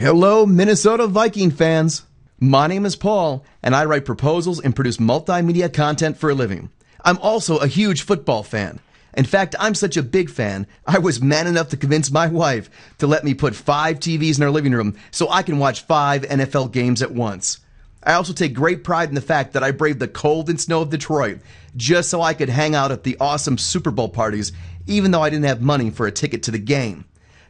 Hello, Minnesota Viking fans. My name is Paul, and I write proposals and produce multimedia content for a living. I'm also a huge football fan. In fact, I'm such a big fan, I was man enough to convince my wife to let me put 5 TVs in our living room so I can watch 5 NFL games at once. I also take great pride in the fact that I braved the cold and snow of Detroit just so I could hang out at the awesome Super Bowl parties, even though I didn't have money for a ticket to the game.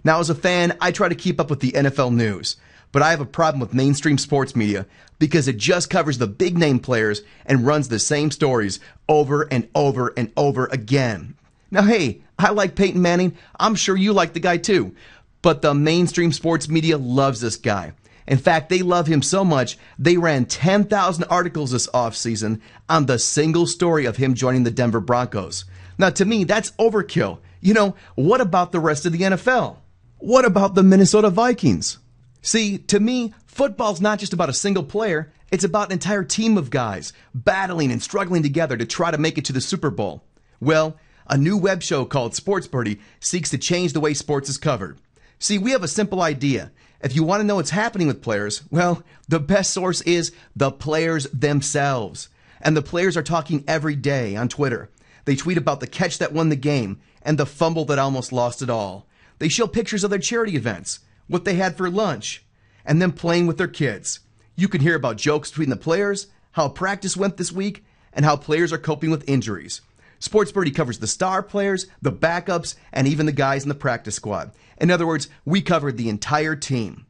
Now, as a fan, I try to keep up with the NFL news, but I have a problem with mainstream sports media because it just covers the big name players and runs the same stories over and over and over again. Now, hey, I like Peyton Manning. I'm sure you like the guy too. But the mainstream sports media loves this guy. In fact, they love him so much, they ran 10,000 articles this offseason on the single story of him joining the Denver Broncos. Now, to me, that's overkill. You know, what about the rest of the NFL? What about the Minnesota Vikings? See, to me, football's not just about a single player. It's about an entire team of guys battling and struggling together to try to make it to the Super Bowl. Well, a new web show called Sports Birdy seeks to change the way sports is covered. See, we have a simple idea. If you want to know what's happening with players, well, the best source is the players themselves. And the players are talking every day on Twitter. They tweet about the catch that won the game and the fumble that almost lost it all. They show pictures of their charity events, what they had for lunch, and them playing with their kids. You can hear about jokes between the players, how practice went this week, and how players are coping with injuries. Sports Birdy covers the star players, the backups, and even the guys in the practice squad. In other words, we covered the entire team.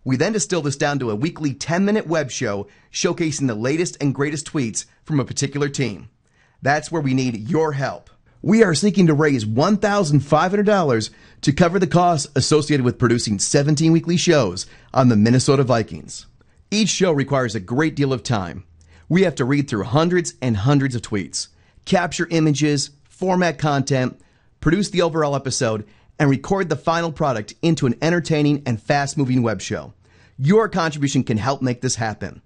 We then distill this down to a weekly 10-minute web show showcasing the latest and greatest tweets from a particular team. That's where we need your help. We are seeking to raise $1,500 to cover the costs associated with producing 17 weekly shows on the Minnesota Vikings. Each show requires a great deal of time. We have to read through hundreds and hundreds of tweets, capture images, format content, produce the overall episode, and record the final product into an entertaining and fast-moving web show. Your contribution can help make this happen.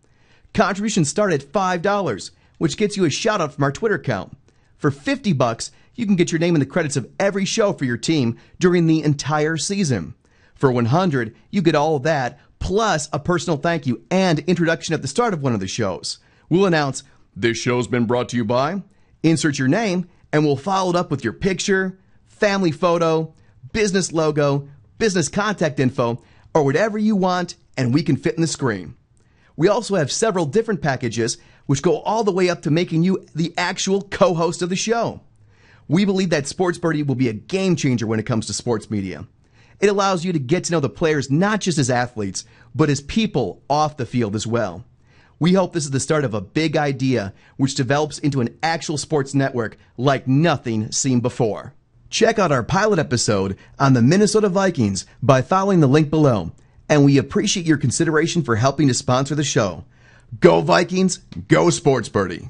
Contributions start at $5, which gets you a shout-out from our Twitter account. For $50, you can get your name in the credits of every show for your team during the entire season. For $100, you get all of that, plus a personal thank you and introduction at the start of one of the shows. We'll announce, "This show's been brought to you by," insert your name, and we'll follow it up with your picture, family photo, business logo, business contact info, or whatever you want, and we can fit in the screen. We also have several different packages which go all the way up to making you the actual co-host of the show. We believe that Sports Birdy will be a game changer when it comes to sports media. It allows you to get to know the players not just as athletes, but as people off the field as well. We hope this is the start of a big idea which develops into an actual sports network like nothing seen before. Check out our pilot episode on the Minnesota Vikings by following the link below, and we appreciate your consideration for helping to sponsor the show. Go Vikings, go Sports Birdy!